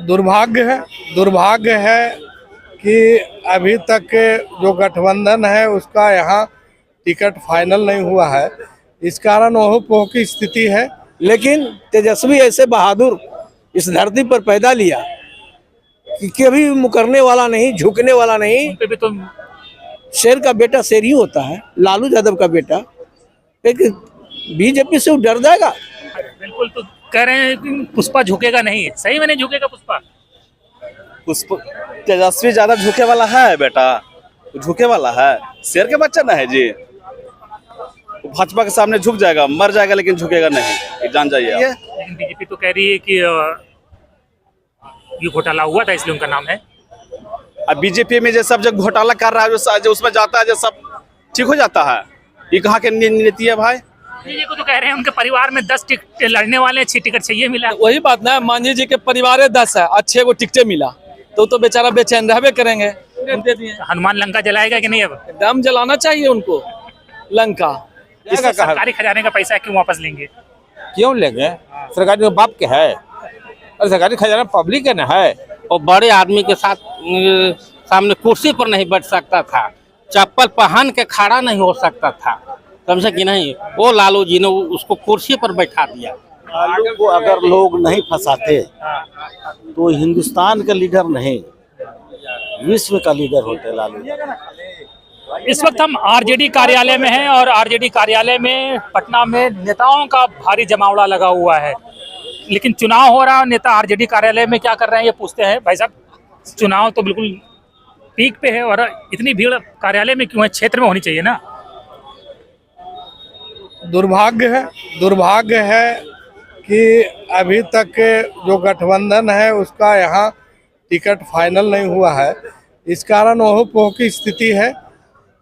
दुर्भाग्य है कि अभी तक जो गठबंधन है उसका यहाँ टिकट फाइनल नहीं हुआ है। इस कारण ओहो-पोह की स्थिति है। लेकिन तेजस्वी ऐसे बहादुर इस धरती पर पैदा लिया कि कभी मुकरने वाला नहीं, झुकने वाला नहीं। उन पे भी तो शेर का बेटा शेर ही होता है। लालू यादव का बेटा लेकिन बीजेपी से वो डर जाएगा। बिल्कुल, तो कह रहे हैं कि पुष्पा झुकेगा नहीं, सही में नहीं झुकेगा पुष्पा। तेजस्वी ज्यादा झुके वाला है बेटा, झुके वाला है, शेर के बच्चा ना है जी। भाजपा के सामने झुक जाएगा, मर जाएगा, लेकिन झुकेगा नहीं, ये जान जाइए। लेकिन बीजेपी तो कह रही है कि ये घोटाला हुआ था इसलिए उनका नाम है। अब बीजेपी में जो सब जब घोटाला कर रहा है, जो उसमें जाता है, जो सब ठीक हो जाता है। ये कहाँ के नीति है भाई? ये को तो कह रहे हैं उनके परिवार में 10 टिकट लड़ने वाले, 6 टिकट चाहिए मिला। वही बात ना, मांझी जी के परिवार 10 है, अच्छे को टिकटें मिला तो बेचारा बेचैन रहबे करेंगे। हनुमान लंका जलाएगा कि नहीं? अब दम जलाना चाहिए उनको लंका। इसका सरकारी खजाने का पैसा क्यों वापस लेंगे? क्यों लेंगे? सरकारी तो बाप के है और सरकारी खजाना पब्लिक का ना है। और बड़े आदमी के साथ सामने कुर्सी पर नहीं बैठ सकता था, चप्पल पहन के खड़ा नहीं हो सकता था, समझे कि नहीं? वो लालू जी ने उसको कुर्सी पर बैठा दिया। लालू को अगर लोग नहीं फंसाते तो हिंदुस्तान का लीडर नहीं, विश्व का लीडर होते लालू। इस वक्त हम आरजेडी कार्यालय में हैं और आरजेडी कार्यालय में पटना में नेताओं का भारी जमावड़ा लगा हुआ है। लेकिन चुनाव हो रहा है, नेता आरजेडी कार्यालय में क्या कर रहे हैं ये पूछते हैं। भाई साहब, चुनाव तो बिल्कुल पीक पे है और इतनी भीड़ कार्यालय में क्यों है? क्षेत्र में होनी चाहिए ना। दुर्भाग्य है कि अभी तक जो गठबंधन है उसका यहाँ टिकट फाइनल नहीं हुआ है। इस कारण ओहो-पोह की स्थिति है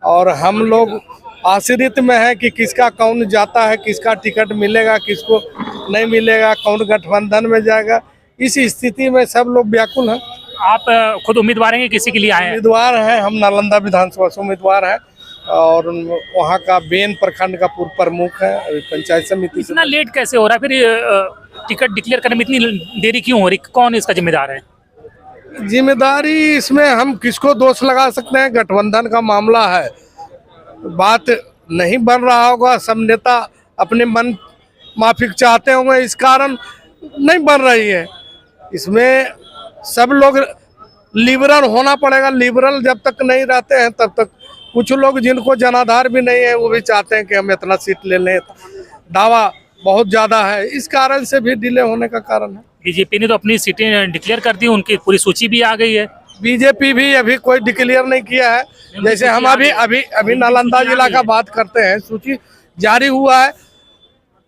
और हम लोग आश्रित में है कि किसका कौन जाता है, किसका टिकट मिलेगा, किसको नहीं मिलेगा, कौन गठबंधन में जाएगा। इस स्थिति में सब लोग व्याकुल हैं। आप खुद उम्मीदवार हैं कि किसी के लिए आए हैं? उम्मीदवार हैं, हम नालंदा विधानसभा से उम्मीदवार हैं और वहाँ का बेन प्रखंड का पूर्व प्रमुख है। अभी पंचायत समिति इतना लेट कैसे हो रहा है? फिर टिकट डिक्लेयर करने में इतनी देरी क्यों हो रही? कौन इसका जिम्मेदार है? जिम्मेदारी इसमें हम किसको दोष लगा सकते हैं? गठबंधन का मामला है, बात नहीं बन रहा होगा, सब नेता अपने मन माफिक चाहते होंगे, इस कारण नहीं बन रही है। इसमें सब लोग लिबरल होना पड़ेगा। लिबरल जब तक नहीं रहते हैं तब तक कुछ लोग जिनको जनाधार भी नहीं है वो भी चाहते हैं कि हम इतना सीट ले लें। दावा बहुत ज़्यादा है, इस कारण से भी डिले होने का कारण है। बीजेपी ने तो अपनी सीटें डिक्लेयर कर दी, उनकी पूरी सूची भी आ गई है। बीजेपी भी अभी कोई डिक्लेयर नहीं किया है। जैसे हम अभी नालंदा जिला का बात करते हैं, सूची जारी हुआ है।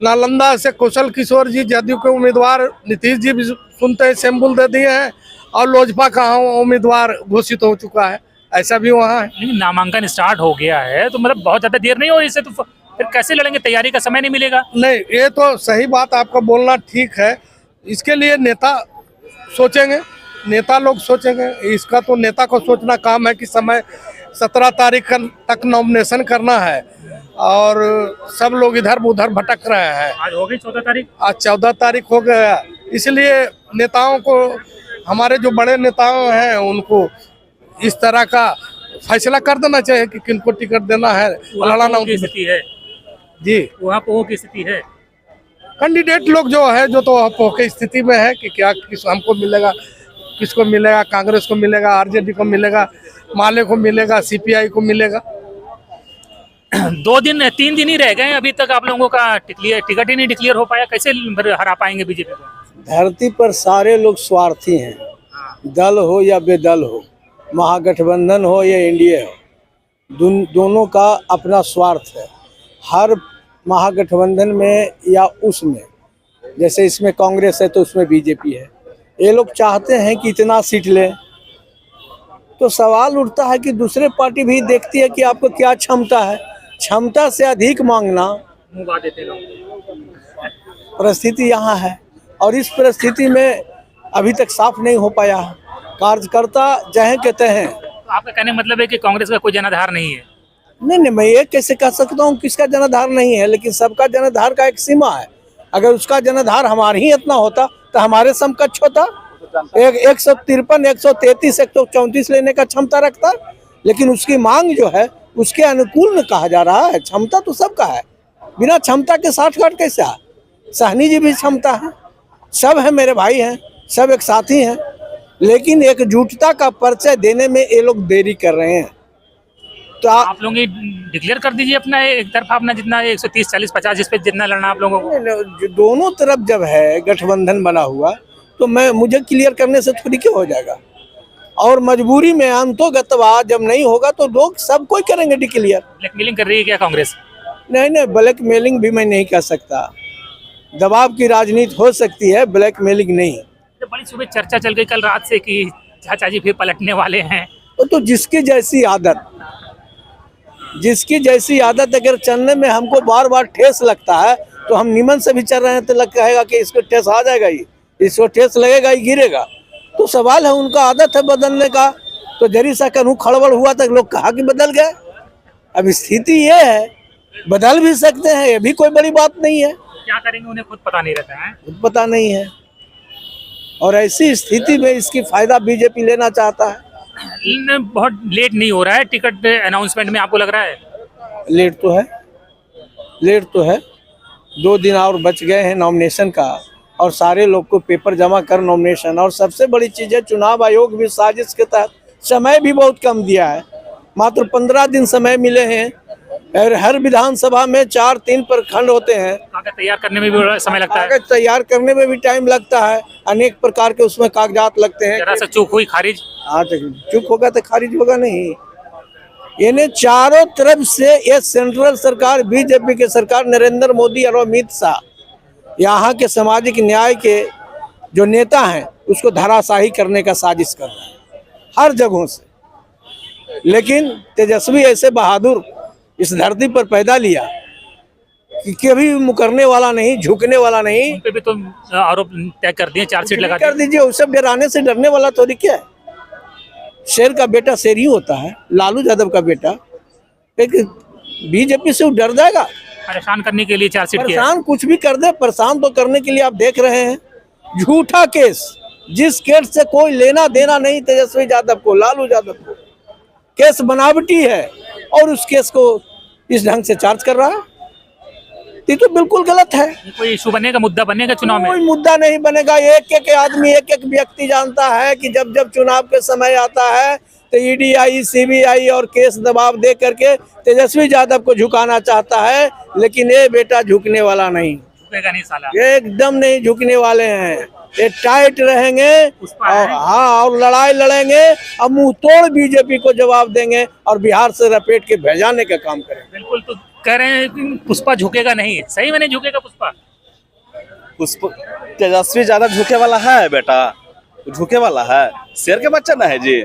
नालंदा से कुशल किशोर जी जदयू के उम्मीदवार, नीतीश जी भी सुनते हैं सैंपल दे दिए हैं और लोजपा का उम्मीदवार घोषित हो चुका है, ऐसा भी वहाँ है। लेकिन नामांकन स्टार्ट हो गया है तो मतलब बहुत ज्यादा देर नहीं हो रही इससे, तो फिर कैसे लड़ेंगे? तैयारी का समय नहीं मिलेगा। नहीं, ये तो सही बात आपका बोलना ठीक है। इसके लिए नेता सोचेंगे, नेता लोग सोचेंगे। इसका तो नेता को सोचना काम है कि समय 17 तारीख तक नॉमिनेशन करना है और सब लोग इधर उधर भटक रहे हैं। आज हो गई 14 तारीख, आज 14 तारीख हो गया। इसलिए नेताओं को, हमारे जो बड़े नेताओं हैं उनको इस तरह का फैसला कर देना चाहिए कि किनको टिकट देना है, लड़ाना की स्थिति है जी। वहाँ पोह की स्थिति है। कैंडिडेट लोग जो है जो तो पोह की स्थिति में है कि क्या हमको मिलेगा, किसको मिलेगा, कांग्रेस को मिलेगा, आरजेडी को मिलेगा, माले को मिलेगा, सीपीआई को मिलेगा। 3 दिन ही रह गए अभी तक, आप लोगों का टिकट ही नहीं डिक्लेयर हो पाया। कैसे हरा पाएंगे बीजेपी को? धरती पर सारे लोग स्वार्थी हैं, दल हो या बेदल हो, महागठबंधन हो या एनडीए हो, दोनों का अपना स्वार्थ है। हर महागठबंधन में या उसमें, जैसे इसमें कांग्रेस है तो उसमें बीजेपी है, ये लोग चाहते हैं कि इतना सीट ले। तो सवाल उठता है कि दूसरे पार्टी भी देखती है कि आपको क्या क्षमता है, क्षमता से अधिक मांगना मुँह देते लोग। परिस्थिति यहाँ है और इस परिस्थिति में अभी तक साफ नहीं हो पाया है। कार्यकर्ता जहाँ कहते हैं। आपका कहने का मतलब है कि कांग्रेस का कोई जनाधार नहीं है? नहीं, मैं ये कैसे कह सकता हूँ किसका जनाधार नहीं है, लेकिन सबका जनाधार का एक सीमा है। अगर उसका जनाधार हमारे ही इतना होता तो हमारे समकक्ष होता। एक 153, 133, 134 लेने का क्षमता रखता, लेकिन उसकी मांग जो है उसके अनुकूल में कहा जा रहा है। क्षमता तो सबका है, बिना क्षमता के 60 कैसे है? सहनी जी भी क्षमता है, सब है, मेरे भाई हैं, सब एक साथी हैं, लेकिन एकजुटता का परिचय देने में ये लोग देरी कर रहे हैं। तो आप लोग डिक्लेयर कर दीजिए अपना एक तरफा, अपना जितना 130, 40, 50 जिस पे जितना लड़ना आप लोगों को। दोनों तरफ जब है गठबंधन बना हुआ तो मुझे क्लियर करने से थोड़ी क्या हो जाएगा, और मजबूरी में अंतोगतवा जब नहीं होगा तो लोग सब कोई करेंगे डिक्लेयर। ब्लैकमेलिंग कर रही है क्या कांग्रेस? नहीं, ब्लैकमेलिंग भी मैं नहीं कर सकता, दबाव की राजनीति हो सकती है, ब्लैकमेलिंग नहीं। तो बड़ी सुबह चर्चा चल गई कल रात से कि चाचा जी फिर पलटने वाले हैं। तो जिसकी जैसी आदत अगर चलने में हमको बार बार ठेस लगता है तो हम निमन से भी चल रहे हैं तो लगेगा कि इसको ठेस आ जाएगा, ही इसको ठेस लगेगा, ही गिरेगा। तो सवाल है, उनका आदत है बदलने का, तो जरी सा करूँ खड़बड़ हुआ तक लोग कहा कि बदल गए। अब स्थिति ये है, बदल भी सकते हैं, ये भी कोई बड़ी बात नहीं है। क्या करेंगे उन्हें खुद पता नहीं रहता है। खुद पता नहीं है, और ऐसी स्थिति में इसकी फायदा बीजेपी लेना चाहता है। बहुत लेट नहीं हो रहा है टिकट अनाउंसमेंट में, आपको लग रहा है? लेट तो है, 2 दिन और बच गए हैं नॉमिनेशन का, और सारे लोग को पेपर जमा कर नॉमिनेशन। और सबसे बड़ी चीज़ है, चुनाव आयोग भी साजिश के तहत समय भी बहुत कम दिया है, मात्र 15 दिन समय मिले हैं, और हर विधानसभा में 4-3 प्रखंड होते हैं। कागज तैयार करने में भी समय लगता है, कागज तैयार करने में भी टाइम लगता है, अनेक प्रकार के उसमें कागजात लगते हैं। जरा सा चूक हुई खारिज। हाँ, चुप होगा तो खारिज होगा नहीं। इन्हें चारों तरफ से ये सेंट्रल सरकार, बीजेपी की सरकार, नरेंद्र मोदी और अमित शाह, यहाँ के सामाजिक न्याय के जो नेता हैं उसको धराशाही करने का साजिश कर रहे हैं हर जगहों से। लेकिन तेजस्वी ऐसे बहादुर इस धरती पर पैदा लिया कि कभी मुकरने वाला नहीं, झुकने वाला नहीं। उन पे भी तो आरोप तय कर दिए, चार्जशीट लगा कर दीजिए, उस सब डराने से डरने वाला थोड़ी क्या है। शेर का बेटा शेर ही होता है, लालू यादव का बेटा, लेकिन बीजेपी से वो डर जाएगा? परेशान करने के लिए चार्जशीट किया। परेशान कुछ भी कर दे, परेशान तो करने के लिए आप देख रहे हैं। झूठा केस, जिस केस से कोई लेना देना नहीं तेजस्वी यादव को, लालू यादव को, केस बनावटी है, और उस केस को इस ढंग से चार्ज कर रहा है, ये तो बिल्कुल गलत है। कोई इशू बनेगा, मुद्दा बनेगा चुनाव में? कोई मुद्दा नहीं बनेगा। एक एक आदमी, एक एक व्यक्ति जानता है कि जब जब चुनाव के समय आता है तो ईडी, सीबीआई और केस दबाव दे करके तेजस्वी यादव को झुकाना चाहता है, लेकिन ये बेटा झुकने वाला नहीं, झुकेगा नहीं साला, ये एकदम नहीं झुकने वाले हैं। ये टाइट रहेंगे, और हाँ, और लड़ाई लड़ेंगे, और मुंह तोड़ बीजेपी को जवाब देंगे, और बिहार से लपेट के भेजाने का काम करेंगे। बिल्कुल। तो कह रहे हैं कि पुष्पा झुकेगा नहीं, सही में नहीं झुकेगा पुष्पा? तेजस्वी ज्यादा झुके वाला है बेटा, झुके वाला है, शेर के बच्चा ना है जी।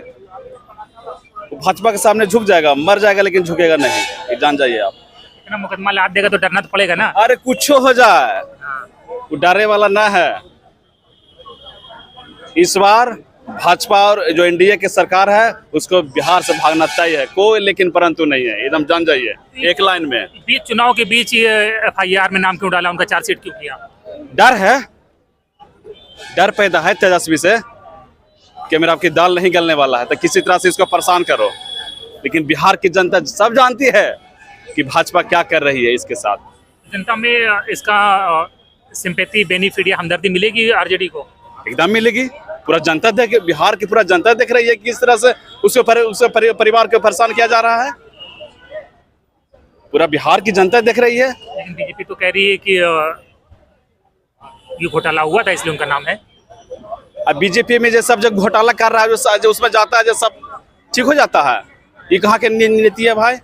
भाजपा के सामने झुक जाएगा, मर जाएगा, लेकिन झुकेगा नहीं, ये जान जाइए आप। इतना मुकदमा लाद देगा तो डरना तो पड़ेगा ना। अरे कुछ हो जाए, वो डरे वाला ना है। इस बार भाजपा और जो एनडीए की सरकार है उसको बिहार से भागना तय है, कोई लेकिन परंतु नहीं है, एकदम जान जाइए। एक लाइन में बीच चुनाव के बीच ये FIR में नाम क्यों डाला, उनका चार्जशीट क्यों किया? डर है, डर पैदा है तेजस्वी से कि मेरा आपकी दाल नहीं गलने वाला है, तो किसी तरह से इसको परेशान करो। लेकिन बिहार की जनता सब जानती है कि भाजपा क्या कर रही है इसके साथ। जनता में इसका सिंपैथी, बेनिफिट या हमदर्दी मिलेगी आरजेडी को? एकदम मिलेगी। पूरा जनता देख, बिहार की पूरा जनता देख रही है कि किस तरह से उसके परिवार को परेशान किया जा रहा है। पूरा बिहार की जनता देख रही है। लेकिन बीजेपी तो कह रही है कि ये घोटाला हुआ था इसलिए उनका नाम है। अब बीजेपी में जो सब जगह घोटाला कर रहा है, जो उसमें जाता है, जो सब ठीक हो जाता है। ये कहाँ की नीति है भाई?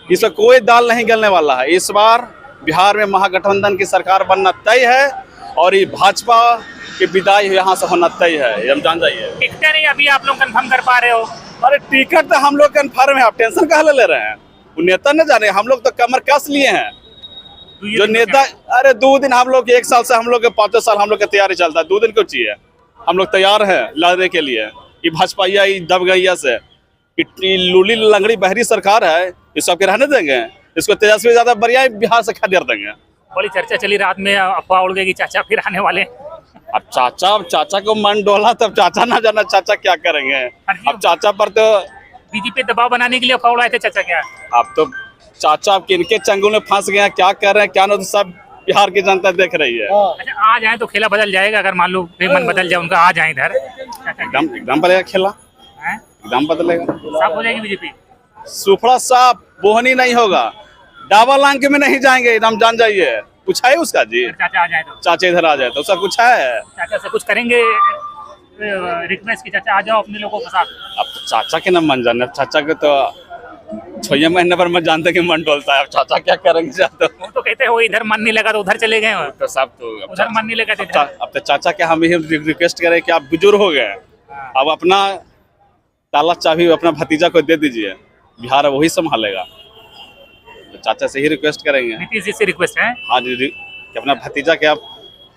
इसमें कोई दाल नहीं गलने वाला है। इस बार बिहार में महागठबंधन की सरकार बनना तय है, और ये भाजपा की विदाई यहाँ से होना तय है, हम जान जाइए। टिकटें नहीं अभी आप लोग कंफर्म कर पा रहे हो? अरे टिकट तो हम लोग कंफर्म है, आप टेंशन कहाँ ले रहे हैं? वो नेता न जाने, हम लोग तो कमर कस लिए हैं। जो नेता, अरे 2 दिन हम लोग, 1 साल से हम लोग के 5 साल हम लोग की तैयारी चलता है, 2 दिन क्यों चाहिए? हम लोग तैयार हैं लड़ने के लिए। ये भाजपा दब गई से, लूली लंगड़ी बहरी सरकार है, ये सबके रहने देंगे? इसको तेजस्वी ज्यादा बढ़िया बिहार से खदेड़ देंगे। बड़ी चर्चा चली रात में, अफवाह उड़ गई कि चाचा फिर आने वाले। अब चाचा को मन डोला तब चाचा ना जाना चाचा क्या करेंगे। अब चाचा पर तो बीजेपी दबाव बनाने के लिए अफवाह उड़ाए थे चाचा क्या? अब तो चाचा किनके चंगुल में फंस गए हैं, क्या कर रहे हैं क्या नहीं, तो सब बिहार की जनता देख रही है। अच्छा आ जाए तो खेला बदल जाएगा, अगर मान लो फिर मन बदल जाए उनका, आ जाए इधर एकदम बदलेगा खेला, हैं? एकदम बदलेगा, साफ हो जाएगी बीजेपी। सुफड़ा साफ बोहनी नहीं होगा, डबल अंक में नहीं जाएंगे, एकदम जान जाइए। कुछ है उसका जी, चाचा आ जाए तो, चाचा इधर आ जाए तो उसका कुछ है, चाचा से कुछ करेंगे रिक्वेस्ट की, चाचा आ जाओ अपने लोगों के साथ। अब तो चाचा के ना मन जाने, चाचा के तो 6 महीने पर मैं जानते कि मन डोलता है। अब चाचा क्या करेंगे चाहते वो तो कहते हो इधर मन नहीं लगा तो उधर चले गए, तो सब तो उधर मन नहीं लगा तो इधर। अब तो चाचा के हम ही रिक्वेस्ट करें कि आप बुजुर्ग हो गए, अब अपना ताला चाबी अपना भतीजा को दे दीजिए, बिहार वही संभालेगा। तो चाचा से ही रिक्वेस्ट करेंगे, नीतीश जी से रिक्वेस्ट है, हाँ जी, कि अपना भतीजा के आप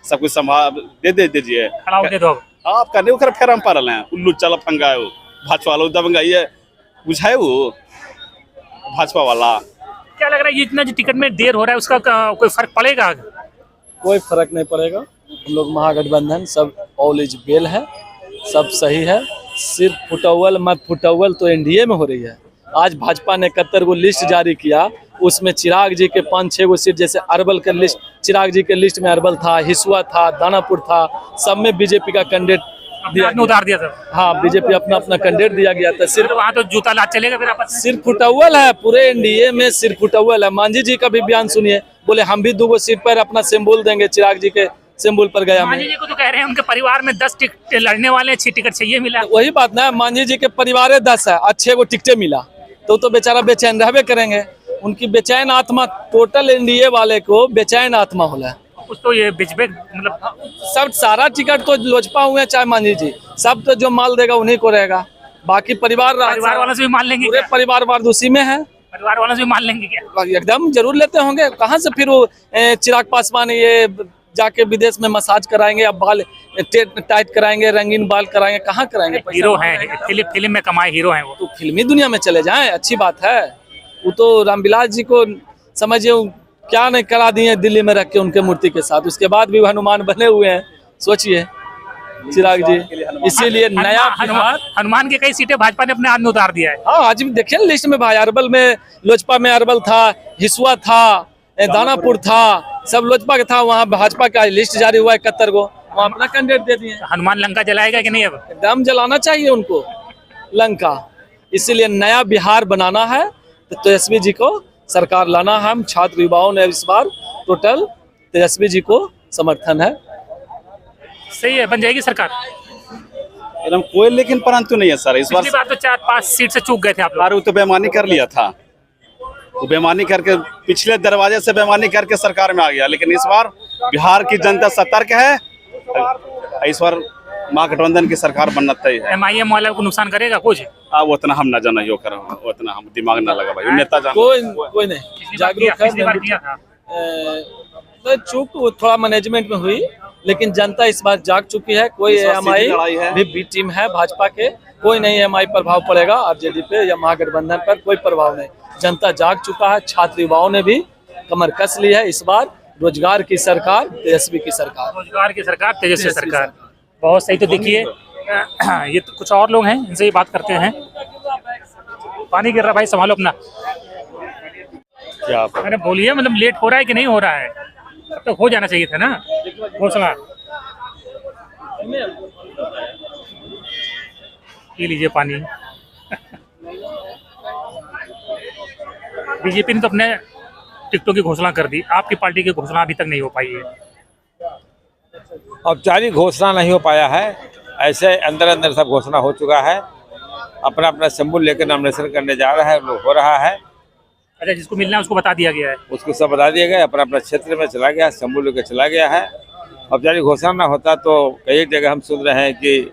सब कुछ संभाल दे दीजिए। खड़ाओ दे दो। आप करने उखर फेर हम पारल हैं, उल्लू चला फंगा है वो भाजपा वाला दबंगा, ये बुझाए वो भाजपा वाला। क्या लग रहा है ये इतना जो टिकट में देर हो रहा है उसका कोई फर्क पड़ेगा? कोई फर्क नहीं पड़ेगा। हम लोग महागठबंधन सब ऑल इज वेल है, सब सही है। सिर्फ फुटअव्वल मत फुटअव्वल तो एनडीए में हो रही है। आज भाजपा ने 71 को लिस्ट जारी किया, उसमें चिराग जी के 5-6 गो सीट, जैसे अरवल के लिस्ट, चिराग जी के लिस्ट में अरवल था, हिसुआ था, दानापुर था, सब में बीजेपी का कैंडिडेट दिया, उतार दिया था। हाँ बीजेपी अपना कैंडिडेट दिया गया था। सिर्फ वहाँ तो जूता लाद चलेगा फिर आपस में। सिर्फ फुटअव्वल है, पूरे एनडीए में सिर्फ फुटअव्वल है। मांझी जी का भी बयान सुनिए, बोले हम भी 2 सीट पर अपना सिंबल देंगे, चिराग जी के सिंबल पर गया। मांझी जी को तो कह रहे हैं उनके परिवार में 10 टिकट लड़ने वाले, 6 टिकट चाहिए मिला। वही बात ना, मांझी जी के परिवार 10 है, अच्छे को टिकटें मिला तो बेचारा बेचैन रहबे करेंगे। उनकी बेचैन आत्मा, टोटल एनडीए वाले को बेचैन आत्मा होला। कुछ तो ये बिजबेक मतलब सब सारा टिकट तो लोजपा हुए चाहे मांझी जी, सब तो जो माल देगा उन्हीं को रहेगा। बाकी परिवार वालों से भी मान लेंगे, पूरे परिवार वार उसी में है। परिवार वालों से भी मान लेंगे क्या? एकदम जरूर लेते होंगे। कहाँ से फिर वो चिराग पासवान ये जाके विदेश में मसाज कराएंगे, अब बाल टाइट कराएंगे, रंगीन बाल कराएंगे, कहाँ कराएंगे? हीरो हैं, फिल्म में कमाए हीरो हैं वो। तो फिल्मी दुनिया में चले जाएं, अच्छी बात है। वो तो रामविलास जी को समझिए क्या नहीं करा दिए दिल्ली में रख के उनके मूर्ति के साथ, उसके बाद भी हनुमान बने हुए हैं। सोचिए चिराग जी, इसीलिए नया हनुमान के कई सीटें भाजपा ने अपने हाथ में उतार दिया है। हाँ आज भी देखिए लिस्ट में भाई, अरवल में लोजपा में अरवल था, हिसुआ था, दानापुर था, सब लोजपा का था। वहाँ भाजपा का लिस्ट जारी हुआ 71 को, वहाँ अपना कैंडिडेट दे दिए। हनुमान लंका जलाएगा कि नहीं? अब एकदम जलाना चाहिए उनको लंका। इसीलिए नया बिहार बनाना है तो तेजस्वी जी को सरकार लाना है। हम छात्र युवाओं ने इस बार टोटल तेजस्वी जी को समर्थन है। सही है, बन जाएगी सरकार एकदम कोई लेकिन परंतु नहीं है सर, इस बार। पिछली बार तो 4-5 सीट से चूक गए थे आप लोग। वो तो बेईमानी कर लिया था, वो बेईमानी करके पिछले दरवाजे से बेईमानी करके सरकार में आ गया। लेकिन इस बार बिहार की जनता सतर्क है, इस बार महागठबंधन की सरकार बनना तय है। MIM वाला को नुकसान करेगा कुछ? वो उतना हम ना जाना, यो करो उतना हम दिमाग ना लगा भाई, नेता जाना कोई नहीं जागरूक है। तो चूक थोड़ा मैनेजमेंट में हुई, लेकिन जनता इस बार जाग चुकी है। कोई MI भी बी टीम है भाजपा के, कोई नहीं MI प्रभाव पड़ेगा आरजेडी पे या महागठबंधन पर, कोई प्रभाव नहीं। जनता जाग चुका है, छात्र युवाओं ने भी कमर कस ली है। इस बार रोजगार की सरकार, तेजस्वी की सरकार, रोजगार की सरकार, तेजस्वी सरकार। बहुत सही। तो देखिए ये तो कुछ और लोग हैं, इनसे ही बात करते हैं। पानी गिर रहा भाई, संभालो अपना। क्या मैंने बोलिए, मतलब लेट हो रहा है कि नहीं हो रहा है? अब तक हो जाना चाहिए था ना घोषणा। पी लीजिए पानी। बीजेपी ने तो अपने टिकटों की घोषणा कर दी, आपकी पार्टी की घोषणा अभी तक नहीं हो पाई है। औपचारिक घोषणा नहीं हो पाया है, ऐसे अंदर अंदर सब घोषणा हो चुका है। अपना अपना सिंबल लेकर नॉमिनेशन करने जा रहा है, हो रहा है। अच्छा, जिसको मिलना है उसको बता दिया गया है, उसको सब बता दिया गया, अपना अपना क्षेत्र में चला गया, सिंबल लेकर चला गया है। औपचारिक घोषणा ना होता तो कई जगह हम सुन रहे हैं कि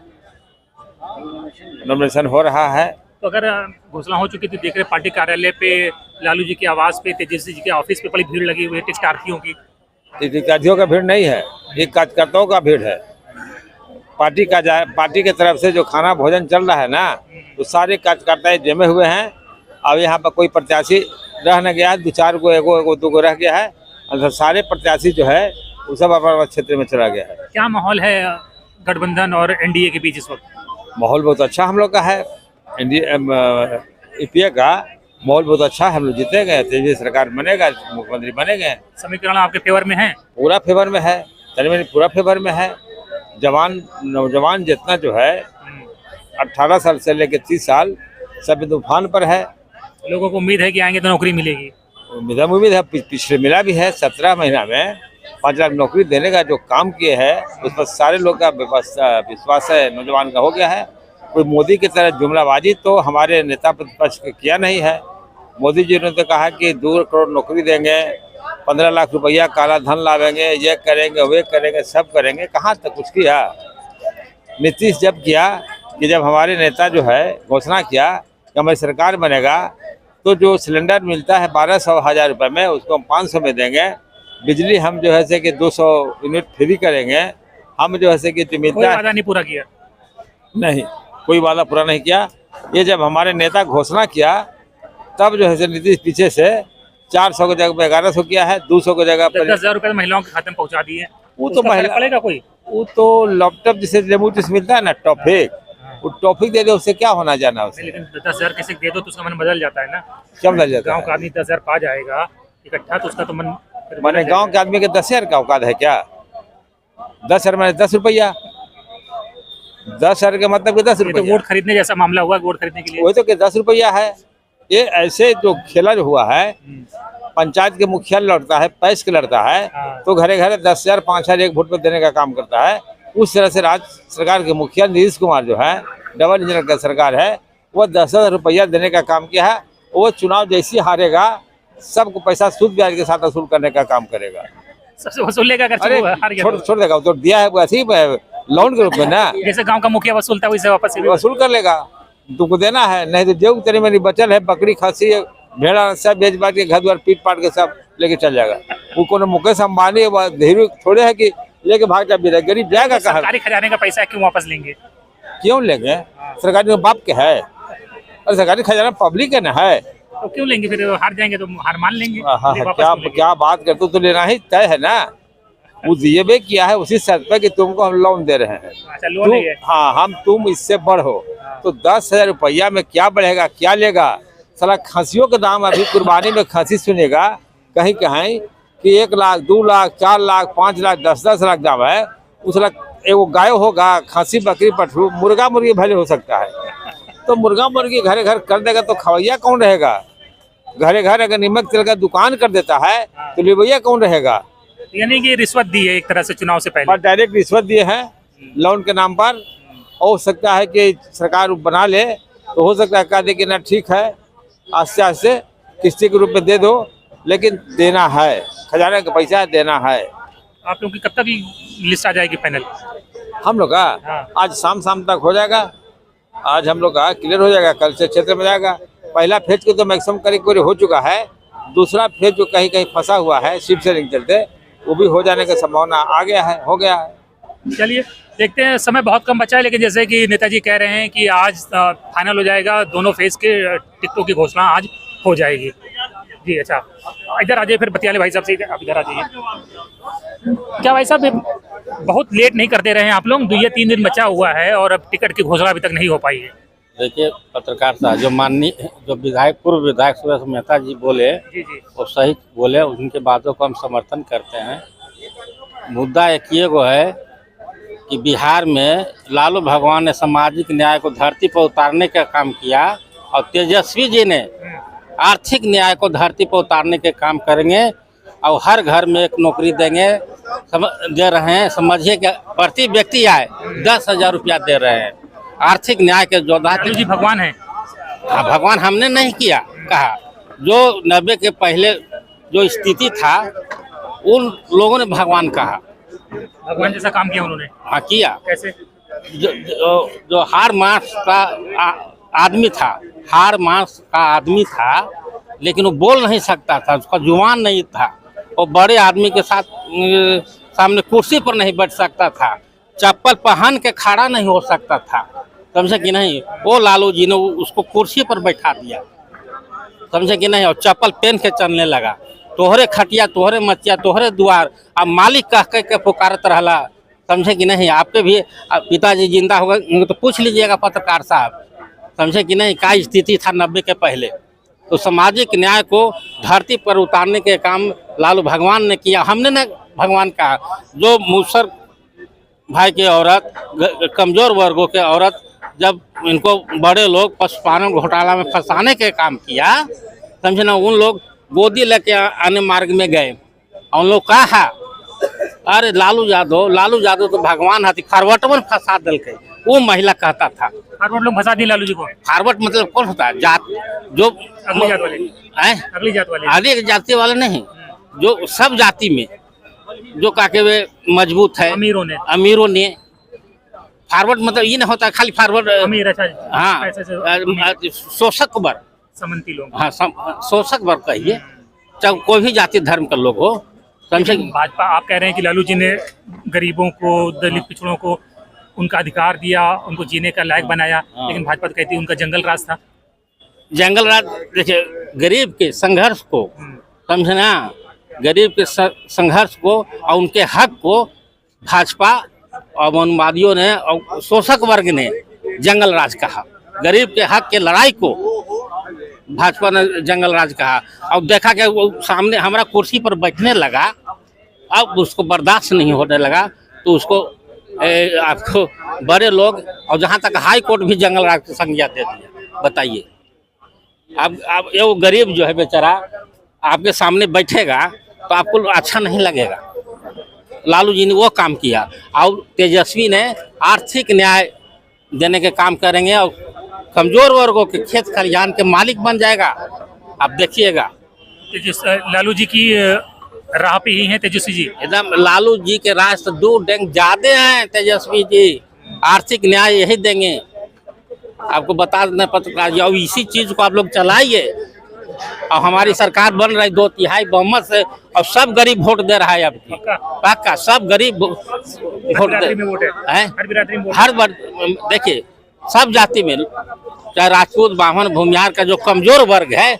नॉमिनेशन हो रहा है। तो अगर घोषणा हो चुकी तो देख रहे पार्टी कार्यालय पे, लालू जी के आवास पे, तेजस्वी जी के ऑफिस पे बड़ी भीड़ लगी हुई है टिकटार्थियों की। टिकटार्थियों का भीड़ नहीं है, ये कार्यकर्ताओं का भीड़ है। पार्टी के तरफ से जो खाना भोजन चल रहा है ना, तो सारे कार्यकर्ता जमे हुए हैं। अब यहाँ पर कोई प्रत्याशी रह न गया है, 2-4 गो, एगो 2 गो रह गया है। सारे प्रत्याशी जो है वो सब अपना क्षेत्र में चला गया है। क्या माहौल है गठबंधन और एनडीए के बीच इस वक्त? माहौल बहुत अच्छा हम लोग का है। ईपीए का माहौल बहुत अच्छा है। हम लोग जीतेंगे, तेजस्वी सरकार बनेगा, मुख्यमंत्री बनेंगे। समीकरण आपके फेवर में है? पूरा फेवर में है, पूरा फेवर में है। जवान नौजवान जितना जो है 18 साल से लेकर 30 साल सब तूफान पर है। लोगों को उम्मीद है कि आएंगे तो नौकरी मिलेगी। उम्मीद है, पिछले मिला भी है। 17 महीना में 5 लाख नौकरी देने का जो काम किए हैं उस पर सारे लोग का विश्वास है, नौजवान का हो गया है। कोई मोदी की तरह जुमलाबाजी तो हमारे नेता प्रतिपक्ष ने किया नहीं है। मोदी जी ने तो कहा कि 2 करोड़ नौकरी देंगे, 15 लाख रुपया काला धन लावेंगे, ये करेंगे वे करेंगे, सब करेंगे। कहाँ तक कुछ किया? नीतीश जब किया कि जब हमारे नेता जो है घोषणा किया कि हमारी सरकार बनेगा तो जो सिलेंडर मिलता है 1200-1000 रुपये में, उसको हम 500 में देंगे। बिजली हम जो है से कि 200 यूनिट फ्री करेंगे। हम जो है से कि कोई वादा नहीं पूरा किया। नहीं, कोई वादा पूरा नहीं किया। ये जब हमारे नेता घोषणा किया तब जो है से नीतीश पीछे से 400 की जगह पे 1100 किया है, 200 की जगह पर 10,000 रुपये महिलाओं के खाते में पहुंचा दिए। वो तो महिला पड़ेगा कोई? वो तो लैपटॉप जिसे रिमोट से मिलता है ना, टॉपिक, वो टॉपिक दे दे, उससे क्या होना जाना उसे। लेकिन 10,000 किसी को दे दो तो उसका मन बदल जाता है ना। क्या बदल जाता गांव है? का आदमी 10,000 पा जाएगा इकट्ठा तो उसका तो मन मैंने गांव के आदमी के 10,000 का औकात है क्या? 10,000 मैंने 10 रुपया, 10,000 का मतलब कि 10 तो रुपया। वोट खरीदने जैसा मामला हुआ, वोट खरीदने के लिए। वही तो कि 10 रुपया है। ये ऐसे जो खेला जो हुआ है, पंचायत के मुखिया लड़ता है, पैस के लड़ता है, तो घरे घरे 10,000 5,000 एक वोट पर देने का काम करता है। उस तरह से राज्य सरकार के मुखिया नीतीश कुमार जो है, डबल इंजन का सरकार है, वो 10,000 रुपया देने का काम किया है। वो चुनाव जैसी हारेगा सबको पैसा सूद ब्याज के साथ वसूल करने का काम करेगा। सबसे वसूलेगा अगर अरे हार गया छोड़ देगा, तो दिया है वैसे ही लोन के रूप में ना, जैसे गांव का मुखिया वसूलता है वैसे वापस वसूल कर लेगा। तुमको देना है, नहीं तो जो तेरी मेरी बचल है, बकरी खसी भेड़ा सब बेच बांट के घर द्वार पीट पाट के सब लेके चल जाएगा। वो कोनो मुकेश अंबानी धीरू थोड़े है कि लेके भाग जा, गरीब जाएगा कहाँ? सरकारी खजाने का पैसा क्यों वापस लेंगे? क्यों लेंगे? सरकारी बाप के है और सरकारी खजाना पब्लिक है ना है, तो क्यों लेंगे? फिर हार जाएंगे तो हार मान लेंगे। क्या बात करते, तो लेना ही तय है ना। वो ये भी किया है उसी शर्त पे कि तुमको हम लोन दे रहे हैं। अच्छा, लोन है ये। हाँ, तुम इससे बढ़ो तो 10,000 रुपया में क्या बढ़ेगा, क्या लेगा? साला खस्सियों का दाम अभी कुर्बानी में खस्सी सुनेगा कहीं कहीं कि 1 लाख 2 लाख 4 लाख 5 लाख 10-10 लाख दाम है। उस लाख एगो गाय होगा, खस्सी बकरी पठरू मुर्गा मुर्गी भले हो सकता है, तो मुर्गा मुर्गी घरे घर कर देगा तो खवैया कौन रहेगा? घरे घर अगर नमक तेल का दुकान कर देता है तो लेवैया कौन रहेगा? यानी कि रिश्वत दी है एक तरह से चुनाव से पहले। डायरेक्ट रिश्वत दिए हैं लोन के नाम पर। हो सकता है कि सरकार बना ले तो हो सकता है कह दे कि ना ठीक है, आस्ते आस्ते किस्ती के रूप में दे दो, लेकिन देना है, खजाने का पैसा देना है। आप लोगों की कब तक लिस्ट आ जाएगी फाइनल? हम लोग का आज शाम तक हो जाएगा। आज हम लोग का क्लियर हो जाएगा, कल से क्षेत्र में जाएगा। पहला फेज को तो मैक्सिमम करीब हो चुका है। दूसरा फेज जो कहीं कहीं फंसा हुआ है शिफ्ट शेयरिंग चलते, वो भी हो जाने की संभावना आ गया है, हो गया है। चलिए देखते हैं, समय बहुत कम बचा है, लेकिन जैसे कि नेताजी कह रहे हैं कि आज फाइनल हो जाएगा, दोनों फेज के टिकटों की घोषणा आज हो जाएगी। जी अच्छा, इधर आ जाइए, फिर बतियाले भाई साहब से। आप इधर आ जाइए। क्या भाई साहब बहुत लेट नहीं कर दे रहे हैं आप लोग? 2-3 दिन बचा हुआ है और अब टिकट की घोषणा अभी तक नहीं हो पाई है। देखिए पत्रकार साहब, जो विधायक पूर्व विधायक सुरेश मेहता जी बोले, जी जी, वो सही बोले, उनके बातों को हम समर्थन करते हैं। मुद्दा एक ये गो है कि बिहार में लालू भगवान ने सामाजिक न्याय को धरती पर उतारने का काम किया और तेजस्वी जी ने आर्थिक न्याय को धरती पर उतारने के काम करेंगे और हर घर में एक नौकरी देंगे, दे रहे हैं। समझिए कि प्रति व्यक्ति आए 10,000 रुपया दे रहे हैं। आर्थिक न्याय के योद्धा लालू जी भगवान है। भगवान हमने नहीं किया कहा, जो 90 के पहले जो स्थिति था उन लोगों ने भगवान कहा। भगवान जैसा काम किया उन्होंने। हाँ किया। कैसे? जो हार मास का आदमी था, हार मास का आदमी था, लेकिन वो बोल नहीं सकता था, उसका जुबान नहीं था। वो बड़े आदमी के साथ सामने कुर्सी पर नहीं बैठ सकता था, चप्पल पहन के खड़ा नहीं हो सकता था, समझे कि नहीं? वो लालू जी ने उसको कुर्सी पर बैठा दिया, समझे कि नहीं? और चप्पल पहन के चलने लगा। तोहरे खटिया तोहरे मचिया तोहरे द्वार अब मालिक कह के पुकारत रहला, समझे कि नहीं। आपके भी पिताजी जिंदा हो गए तो पूछ लीजिएगा पत्रकार साहब, समझे कि नहीं, क्या स्थिति था 90 के पहले। तो सामाजिक न्याय को धरती पर उतारने के काम लालू भगवान ने किया। हमने न भगवान कहा, जो मुसर भाई के औरत, कमजोर वर्गों के औरत, जब इनको बड़े लोग पशुपालन घोटाला में फंसाने के काम किया, समझे ना, उन लोग गोदी लेके आने मार्ग में गए। उन लोग कहा अरे लालू यादव तो भगवान हाथी फारवर्ड में फंसा दिल के, वो महिला कहता था। फारवर्ड लोग फंसा दिए लालू जी को। फारवर्ड मतलब कौन होता है? जात, जो अगली जात वाले, अगली जात वाले, आगे जाति वाले नहीं, जो सब जाति में जो काके वे मजबूत है, अमीरों ने। फारवर्ड मतलब ये ना होता खाली फारवर्ड अमीर, अच्छा, हाँ, शोषक वर्ग, समंती लोग, हाँ, शोषक वर्ग कहिए, चाहे कोई भी जाति धर्म का लोग हो, समझे। भाजपा, आप कह रहे हैं कि लालू जी ने गरीबों को, दलित पिछड़ों को उनका अधिकार दिया, उनको जीने का लायक बनाया, लेकिन भाजपा तो कहती है उनका जंगल राज था। जंगल राज, देखिए, गरीब के संघर्ष को, समझे ना, गरीब के संघर्ष को और उनके हक को भाजपा और वनवादियों ने और शोषक वर्ग ने जंगल राज कहा। गरीब के हक के लड़ाई को भाजपा ने जंगल राज कहा। और देखा कि वो सामने हमारा कुर्सी पर बैठने लगा, अब उसको बर्दाश्त नहीं होने लगा, तो उसको आपको बड़े लोग और जहाँ तक हाई कोर्ट भी जंगल राज की संज्ञा दे दिया। बताइए, अब ये वो गरीब जो है बेचारा आपके सामने बैठेगा तो आपको अच्छा नहीं लगेगा। लालू जी ने वो काम किया और तेजस्वी ने आर्थिक न्याय देने के काम करेंगे और कमजोर वर्गों के खेत खलिहान के मालिक बन जाएगा। आप देखिएगा, लालू जी की राह पे ही हैं तेजस्वी जी। एकदम लालू जी के राज से 2 डेंग ज्यादा हैं तेजस्वी जी। आर्थिक न्याय यही देंगे, आपको बता देना पत्रकार जी। और इसी चीज को आप लोग चलाइए और हमारी सरकार बन रही 2/3 बहुमत से, और सब गरीब वोट दे रहा है। अब पक्का सब गरीब वोट दे, हर देखिए, सब जाति में, चाहे राजपूत, ब्राह्मण, भूमिहार का जो कमजोर वर्ग है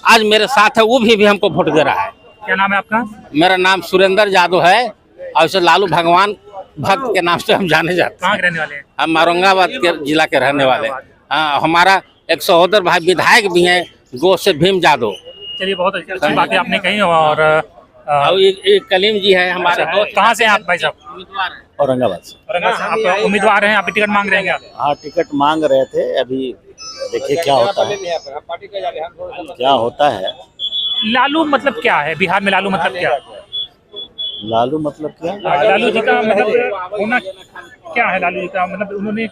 आज मेरे साथ है, वो भी हमको वोट दे रहा है। क्या नाम है आपका? मेरा नाम सुरेंद्र यादव है और इसे लालू भगवान भक्त के नाम से हम जाने जाते हैं। कहाँ के रहने वाले हैं? हम औरंगाबाद के जिला के रहने वाले हैं। हाँ, हमारा एक सहोदर भाई विधायक भी हैं, गो से भीम यादव। चलिए, बहुत अच्छी बातें आपने कही। और एक कलीम जी है हमारे दोस्त। कहाँ से हैं आप भाई साहब? औरंगाबाद से। आप उम्मीदवार हैं, आप टिकट मांग रहे हैं क्या? हाँ, टिकट मांग रहे थे, अभी देखिए क्या होता है, क्या होता है। लालू मतलब क्या है बिहार में? लालू मतलब क्या? लालू मतलब क्या? लालू जी का मतलब होना क्या है? लालू जी का मतलब उन्होंने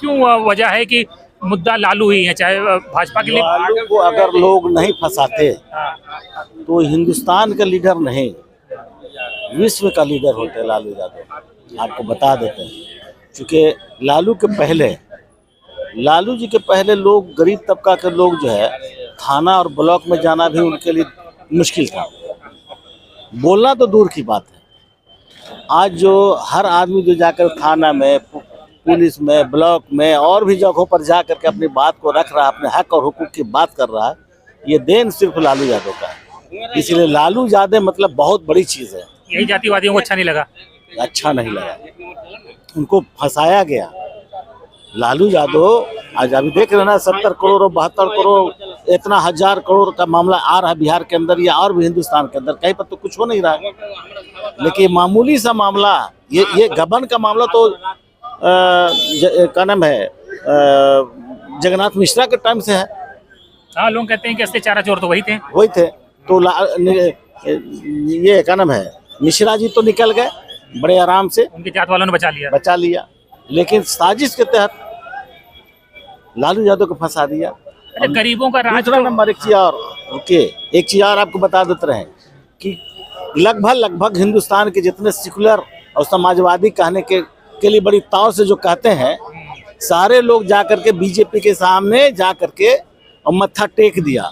क्यों, वजह है कि मुद्दा लालू ही है, चाहे भाजपा के लिए। लालू को अगर लोग नहीं फंसाते तो हिंदुस्तान का लीडर नहीं, विश्व का लीडर होते लालू यादव। आपको बता देते हैं, क्योंकि लालू जी के पहले लोग, गरीब तबका के लोग जो है, थाना और ब्लॉक में जाना भी उनके लिए मुश्किल था। बोलना तो दूर की बात है, आज जो हर आदमी जो जाकर थाना में, पुलिस में, ब्लॉक में और भी जगहों पर जाकर के अपनी बात को रख रहा है, अपने हक और हुकूक की बात कर रहा है, ये देन सिर्फ लालू यादव का है। इसलिए लालू यादव मतलब बहुत बड़ी चीज़ है। यही जातिवादियों को अच्छा नहीं लगा? अच्छा नहीं लगा, उनको फंसाया गया। लालू यादव आज अभी देख रहे ना, 70 करोड़ और 72 करोड़, इतना 1000 करोड़ का मामला आ रहा है बिहार के अंदर या और भी हिंदुस्तान के अंदर, कहीं पर तो कुछ हो नहीं रहा है। लेकिन मामूली सा मामला, ये गबन का मामला तो क्या नाम है, जगन्नाथ मिश्रा के टाइम से है। हाँ, लोग कहते हैं कि असली चारा चोर तो वही थे। तो ये क्या नाम है, मिश्रा जी तो निकल गए बड़े आराम से, उनके जात वालों ने बचा लिया। लेकिन साजिश के तहत लालू यादव को फंसा दिया। गरीबों का राज। दूसरा नंबर एक चीज और आपको बता देते रहे कि लगभग हिंदुस्तान के जितने सेकुलर और समाजवादी कहने के लिए बड़ी ताव से जो कहते हैं, सारे लोग जाकर के बीजेपी के सामने जाकर के और मत्था टेक दिया,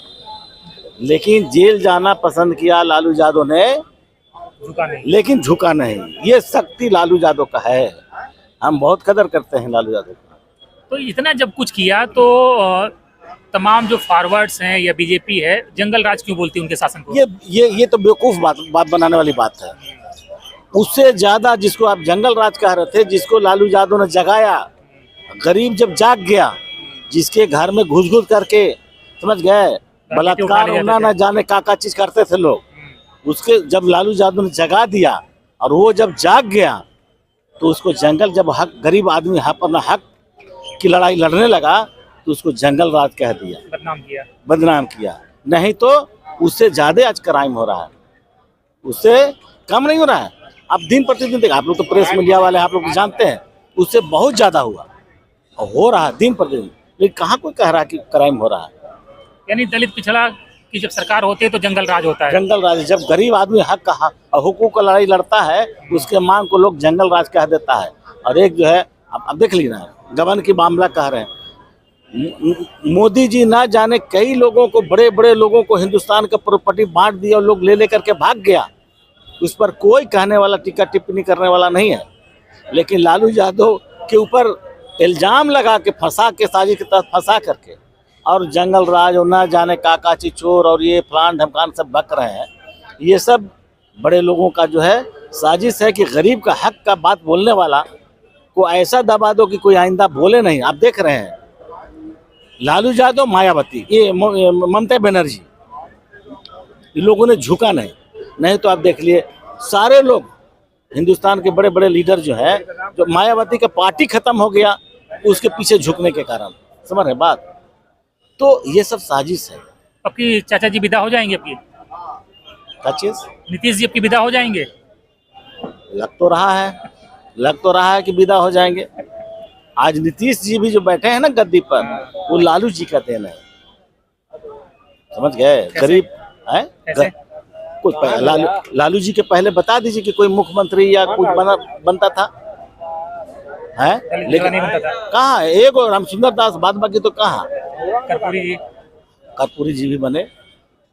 लेकिन जेल जाना पसंद किया लालू यादव ने, लेकिन झुका नहीं। ये शक्ति लालू यादव का है, हम बहुत कदर करते हैं लालू यादव का। तो इतना जब कुछ किया तो तमाम जो फॉरवर्ड्स हैं या बीजेपी है जंगल राज क्यों बोलती है उनके शासन को? ये तो बेवकूफ बात बनाने वाली बात है। उससे ज्यादा जिसको आप जंगल राज कह रहे थे, जिसको लालू यादव ने जगाया, गरीब जब जाग गया, जिसके घर में घुस करके समझ गए बलात्कार होना ना जाने का चीज करते थे लोग, उसके जब लालू यादव ने जगा दिया और वो जब जाग गया तो उसको जंगल, जब हक गरीब आदमी अपना हक की लड़ाई लड़ने लगा तो उसको जंगल राज कह दिया, बदनाम किया। नहीं तो उससे ज्यादा आज क्राइम हो रहा है, उससे कम नहीं हो रहा है। आप दिन प्रतिदिन देखा, आप लोग तो प्रेस मीडिया वाले, आप लोग तो जानते हैं, उससे बहुत ज्यादा हुआ और हो रहा है दिन प्रतिदिन। लेकिन कहाँ कोई कह रहा है कि क्राइम हो रहा है? यानी दलित पिछड़ा की जब सरकार होती है तो जंगल राज होता है। जंगल राज, जब गरीब आदमी हक का हुकूक का लड़ाई लड़ता है, उसके मांग को लोग जंगल राज कह देता है। और एक जो है, अब देख लीजिए ना, गबन की मामला कह रहे हैं, मोदी जी ना जाने कई लोगों को, बड़े बड़े लोगों को हिंदुस्तान का प्रॉपर्टी बांट दिया और लोग ले करके भाग गया। उस पर कोई कहने वाला, टीका टिप्पणी करने वाला नहीं है। लेकिन लालू यादव के ऊपर इल्जाम लगा के, फंसा के, साजिश के तहत फंसा करके, और जंगल राज और ना जाने काका चिचोर और ये फलान ढमकान सब बक रहे हैं। ये सब बड़े लोगों का जो है साजिश है कि गरीब का हक का बात बोलने वाला को ऐसा दबा दो कि कोई आइंदा बोले नहीं। आप देख रहे हैं लालू यादव, मायावती, ये ममता बनर्जी, इन लोगों ने झुका नहीं तो आप देख लिए सारे लोग हिंदुस्तान के बड़े बड़े लीडर जो है, जो मायावती का पार्टी खत्म हो गया उसके पीछे झुकने के कारण, समझ रहे बात? तो ये सब साजिश है। आपकी चाचा जी विदा हो जाएंगे? आपकी क्या चीज? नीतीश जी आपकी विदा हो जाएंगे? लग तो रहा है कि विदा हो जाएंगे। आज नीतीश जी भी जो बैठे हैं ना गद्दी पर, वो लालू जी का देन है, समझ गए? गरीब है कुछ लालू जी के पहले बता दीजिए कि कोई मुख्यमंत्री या कुछ बनता था है, लेकिन कहाँ है? एक और रामसुंदर दास, बाद बाकी तो कहाँ? कर्पूरी जी भी बने,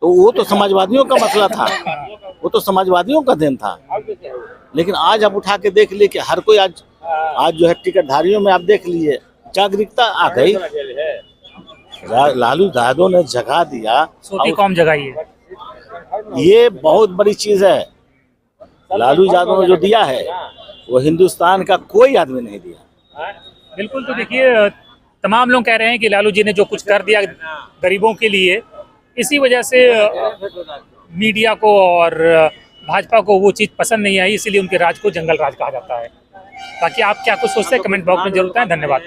तो वो तो समाजवादियों का मसला था, वो तो समाजवादियों का देन था। लेकिन आज आप उठा के देख लिए कि हर कोई आज जो है टिकटधारियों में आप देख लिए जागरूकता आ गई। लालू यादव ने जगा दिया, सोती कौम जगाई है, ये बहुत बड़ी चीज है। लालू यादव ने जो दिया है वो हिंदुस्तान का कोई आदमी नहीं दिया। बिल्कुल। तो देखिए, तमाम लोग कह रहे हैं कि लालू जी ने जो कुछ कर दिया गरीबों के लिए, इसी वजह से मीडिया को और भाजपा को वो चीज़ पसंद नहीं आई, इसीलिए उनके राज को जंगल राज कहा जाता है। बाकी आप क्या कुछ सोचते हैं कमेंट बॉक्स में जरूर बताएं। धन्यवाद।